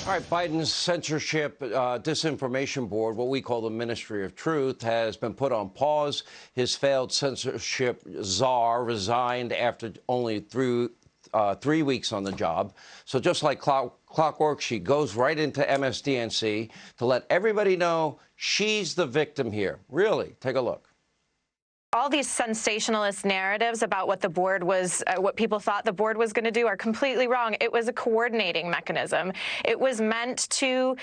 All right, Biden's censorship disinformation board, what we call the Ministry of Truth, has been put on pause. His failed censorship czar resigned after only 3 weeks on the job. So just like clockwork, she goes right into MSDNC to let everybody know she's the victim here. Really, take a look. All these sensationalist narratives about what the board was, what people thought the board was going to do are completely wrong. It was a coordinating mechanism. It was meant to,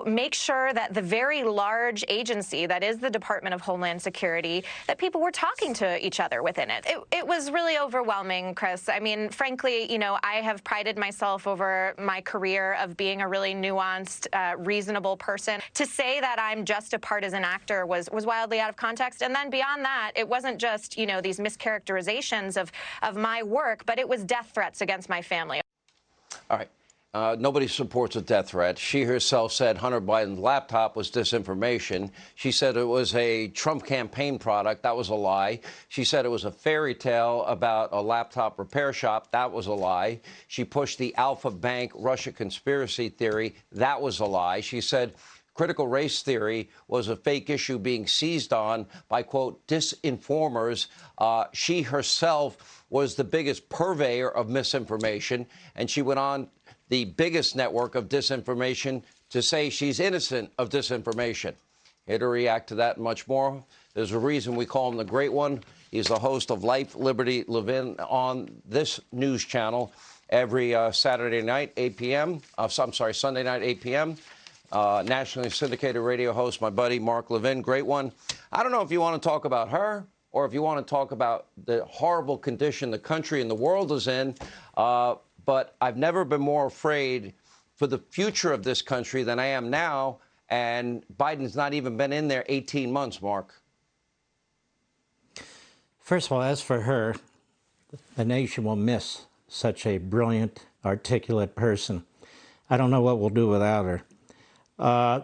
make sure that the very large agency that is the Department of Homeland Security, that people were talking to each other within it. It was really overwhelming, Chris. I mean, frankly, I have prided myself over my career of being a really nuanced, reasonable person. To say that I'm just a partisan actor was wildly out of context. And then beyond that, it wasn't just, these mischaracterizations of my work, but it was death threats against my family. All right. Nobody supports a death threat. She herself said Hunter Biden's laptop was disinformation. She said it was a Trump campaign product. That was a lie. She said it was a fairy tale about a laptop repair shop. That was a lie. She pushed the Alpha Bank Russia conspiracy theory. That was a lie. She said critical race theory was a fake issue being seized on by, quote, disinformers. She herself was the biggest purveyor of misinformation, and she went on the biggest network of disinformation to say she's innocent of disinformation. Here to react to that and much more, there's a reason we call him the Great One. He's the host of Life, Liberty, Levin on this news channel every Saturday night, 8 p.m. Sunday night, 8 p.m. Nationally syndicated radio host, my buddy Mark Levin, Great One. I don't know if you want to talk about her or if you want to talk about the horrible condition the country and the world is in, but I've never been more afraid for the future of this country than I am now, and Biden's not even been in there 18 months, Mark. First of all, as for her, the nation will miss such a brilliant, articulate person. I don't know what we'll do without her.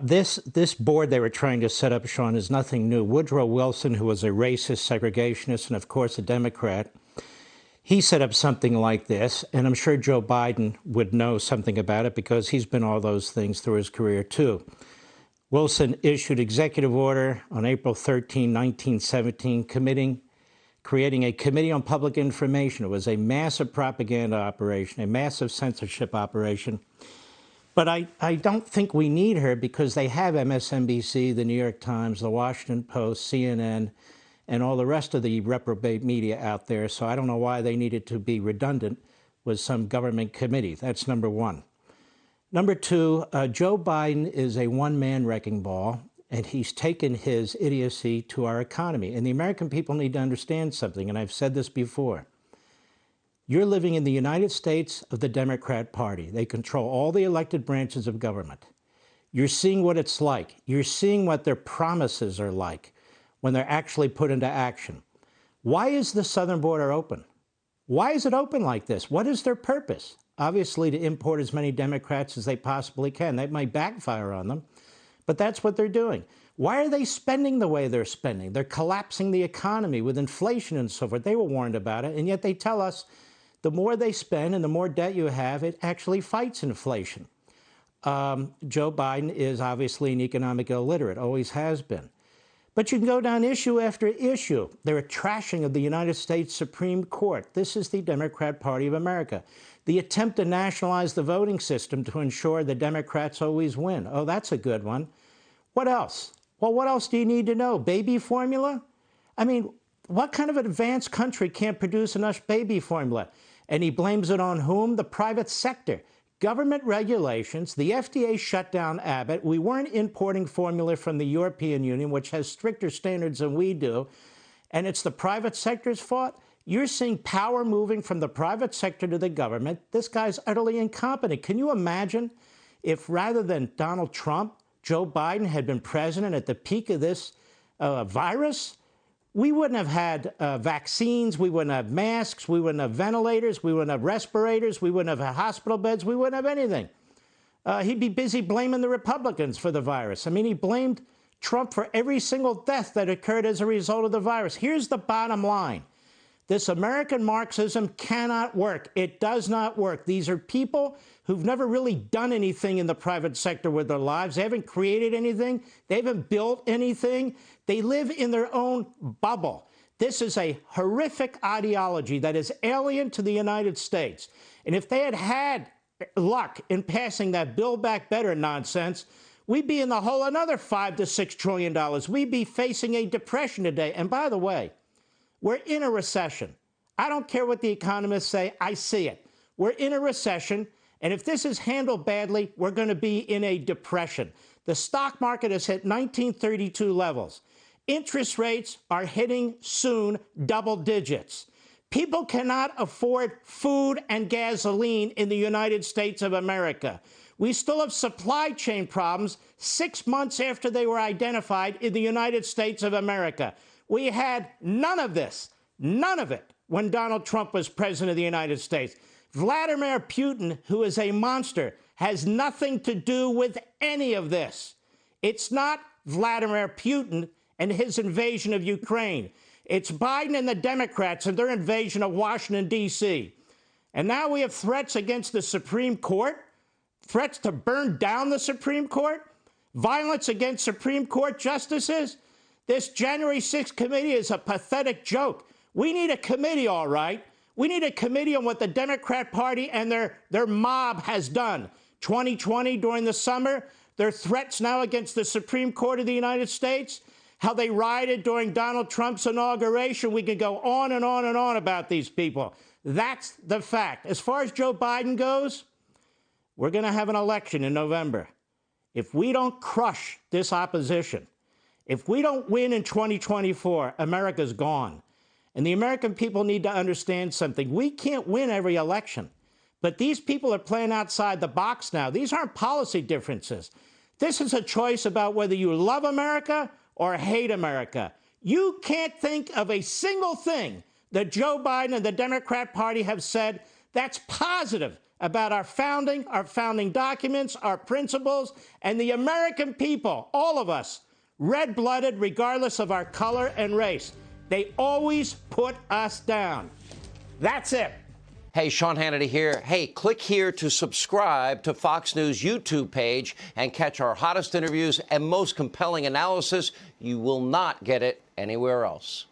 This board they were trying to set up, Sean, is nothing new. Woodrow Wilson, who was a racist, segregationist, and of course a Democrat, he set up something like this, and I'm sure Joe Biden would know something about it because he's been all those things through his career too. Wilson issued executive order on April 13, 1917, creating a Committee on Public Information. It was a massive propaganda operation, a massive censorship operation. But I don't think we need her because they have MSNBC, the New York Times, the Washington Post, CNN, and all the rest of the reprobate media out there. So I don't know why they needed to be redundant with some government committee. That's number one. Number two, Joe Biden is a one-man wrecking ball, and he's taken his idiocy to our economy. And the American people need to understand something, and I've said this before. You're living in the United States of the Democrat Party. They control all the elected branches of government. You're seeing what it's like. You're seeing what their promises are like when they're actually put into action. Why is the southern border open? Why is it open like this? What is their purpose? Obviously, to import as many Democrats as they possibly can. That might backfire on them, but that's what they're doing. Why are they spending the way they're spending? They're collapsing the economy with inflation and so forth. They were warned about it, and yet they tell us the more they spend and the more debt you have, it actually fights inflation. Joe Biden is obviously an economic illiterate, always has been. But you can go down issue after issue. They're a trashing of the United States Supreme Court. This is the Democrat Party of America. The attempt to nationalize the voting system to ensure the Democrats always win. Oh, that's a good one. What else? Well, what else do you need to know? Baby formula? I mean, what kind of advanced country can't produce enough baby formula? And he blames it on whom? The private sector. Government regulations. The FDA shut down Abbott. We weren't importing formula from the European Union, which has stricter standards than we do. And it's the private sector's fault. You're seeing power moving from the private sector to the government. This guy's utterly incompetent. Can you imagine if rather than Donald Trump, Joe Biden had been president at the peak of this virus? We wouldn't have had vaccines, we wouldn't have masks, we wouldn't have ventilators, we wouldn't have respirators, we wouldn't have hospital beds, we wouldn't have anything. He'd be busy blaming the Republicans for the virus. I mean, he blamed Trump for every single death that occurred as a result of the virus. Here's the bottom line. This American Marxism cannot work. It does not work. These are people who've never really done anything in the private sector with their lives. They haven't created anything. They haven't built anything. They live in their own bubble. This is a horrific ideology that is alien to the United States. And if they had had luck in passing that Build Back Better nonsense, we'd be in the hole another $5 to $6 trillion. We'd be facing a depression today. And by the way, we're in a recession. I don't care what the economists say. I see it. We're in a recession. And if this is handled badly, we're going to be in a depression. The stock market has hit 1932 levels. Interest rates are hitting soon double digits. People cannot afford food and gasoline in the United States of America. We still have supply chain problems 6 months after they were identified in the United States of America. We had none of this, none of it, when Donald Trump was president of the United States. Vladimir Putin, who is a monster, has nothing to do with any of this. It's not Vladimir Putin and his invasion of Ukraine. It's Biden and the Democrats and their invasion of Washington, D.C. And now we have threats against the Supreme Court, threats to burn down the Supreme Court, violence against Supreme Court justices. This January 6th committee is a pathetic joke. We need a committee, all right. We need a committee on what the Democrat Party and their mob has done. 2020 during the summer, their threats now against the Supreme Court of the United States, how they rioted during Donald Trump's inauguration. We can go on and on and on about these people. That's the fact. As far as Joe Biden goes, we're going to have an election in November. If we don't crush this opposition, if we don't win in 2024, America's gone. And the American people need to understand something. We can't win every election. But these people are playing outside the box now. These aren't policy differences. This is a choice about whether you love America or hate America. You can't think of a single thing that Joe Biden and the Democrat Party have said that's positive about our founding documents, our principles, and the American people, all of us, red-blooded regardless of our color and race. They always put us down. That's it. Hey, Sean Hannity here. Hey, click here to subscribe to Fox News YouTube page and catch our hottest interviews and most compelling analysis. You will not get it anywhere else.